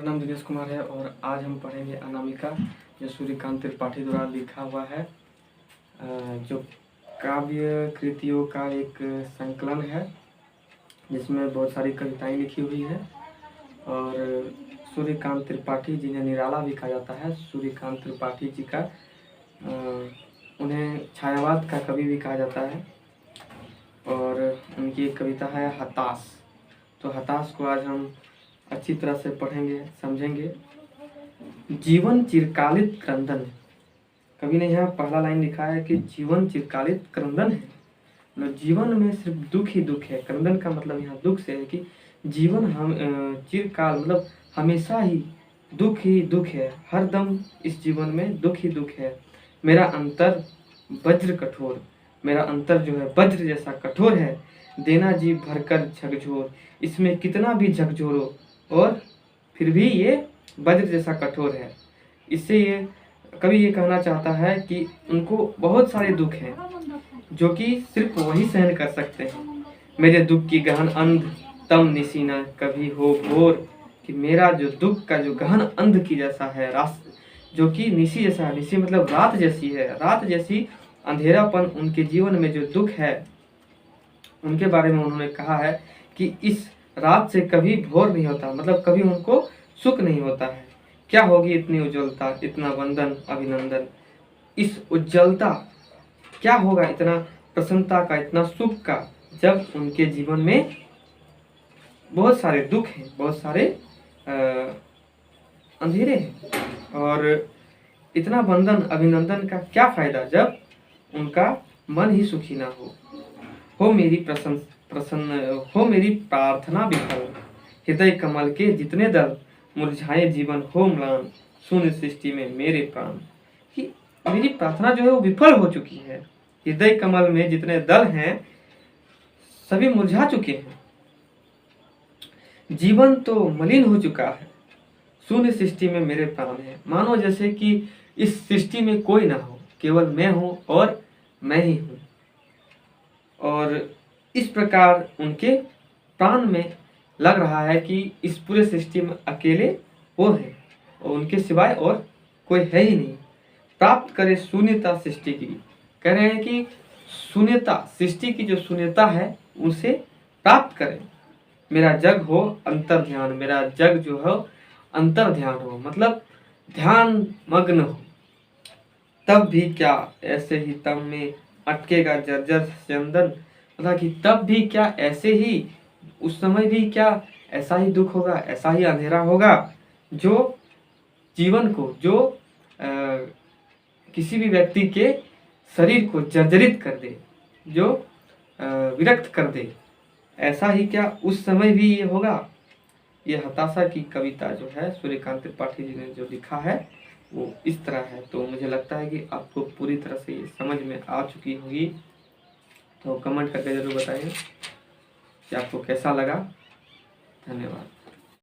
मेरा नाम दिनेश कुमार है और आज हम पढ़ेंगे अनामिका, जो सूर्यकांत त्रिपाठी द्वारा लिखा हुआ है, जो काव्य कृतियों का एक संकलन है जिसमें बहुत सारी कविताएं लिखी हुई है। और सूर्यकांत त्रिपाठी जिन्हें निराला भी कहा जाता है, सूर्यकांत त्रिपाठी जी का उन्हें छायावाद का कवि भी कहा जाता है। और उनकी एक कविता है हताश। तो हताश को आज हम अच्छी तरह से पढ़ेंगे, समझेंगे। जीवन चिरकालित क्रंदन है। कवि ने यहाँ पहला लाइन लिखा है कि जीवन चिरकालित क्रंदन है, मतलब जीवन में सिर्फ दुख ही दुख है। क्रंदन का मतलब यहाँ दुख से है कि जीवन हम चिरकाल मतलब हमेशा ही दुख है, हर दम इस जीवन में दुख ही दुख है। मेरा अंतर वज्र कठोर, मेरा अंतर जो है वज्र जैसा कठोर है। देना जी भरकर झकझोर, इसमें कितना भी झकझोरो और फिर भी ये वज्र जैसा कठोर है। इससे ये कवि ये कहना चाहता है कि उनको बहुत सारे दुख हैं जो कि सिर्फ वही सहन कर सकते हैं। मेरे दुख की गहन अंध तम निसी न कभी हो घोर, कि मेरा जो दुख का जो गहन अंध की जैसा है, जो कि निसी जैसा है। निसी मतलब रात जैसी है, रात जैसी अंधेरापन उनके जीवन में जो दुख है, उनके बारे में उन्होंने कहा है कि इस रात से कभी भोर नहीं होता, मतलब कभी उनको सुख नहीं होता है। क्या होगी इतनी उज्ज्वलता, इतना वंदन अभिनंदन। इस उज्ज्वलता क्या होगा, इतना प्रसन्नता का, इतना सुख का, जब उनके जीवन में बहुत सारे दुख हैं, बहुत सारे अंधेरे हैं। और इतना वंदन अभिनंदन का क्या फायदा जब उनका मन ही सुखी ना हो मेरी प्रसन्न हो मेरी प्रार्थना विफल, हृदय कमल के जितने दल मुरझाए जीवन हो म्लान, शून्य सृष्टि में मेरे प्राण। कि मेरी प्रार्थना जो है वो विफल हो चुकी है, हृदय कमल में जितने दल हैं सभी मुरझा चुके हैं, जीवन तो मलिन हो चुका है, शून्य सृष्टि में मेरे प्राण है। मानो जैसे कि इस सृष्टि में कोई ना हो, केवल मैं हूं और मैं ही हूं। और इस प्रकार उनके प्राण में लग रहा है कि इस पूरे सृष्टि में अकेले वो है और उनके सिवाय और कोई है ही नहीं। प्राप्त करे शून्यता सृष्टि की, कह रहे हैं कि शून्यता, सृष्टि की जो शून्यता है उसे प्राप्त करें। मेरा जग हो अंतर ध्यान, मेरा जग जो है अंतर ध्यान हो, मतलब ध्यान मग्न हो। तब भी क्या ऐसे ही तम में अटकेगा जर्जर चंदन, मतलब कि तब भी क्या ऐसे ही, उस समय भी क्या ऐसा ही दुख होगा, ऐसा ही अंधेरा होगा जो जीवन को, जो किसी भी व्यक्ति के शरीर को जर्जरित कर दे, जो विरक्त कर दे। ऐसा ही क्या उस समय भी ये होगा। ये हताशा की कविता जो है सूर्यकांत त्रिपाठी जी ने जो लिखा है वो इस तरह है। तो मुझे लगता है कि आपको पूरी तरह से ये समझ में आ चुकी होगी। तो कमेंट करके जरूर बताइए कि आपको कैसा लगा। धन्यवाद।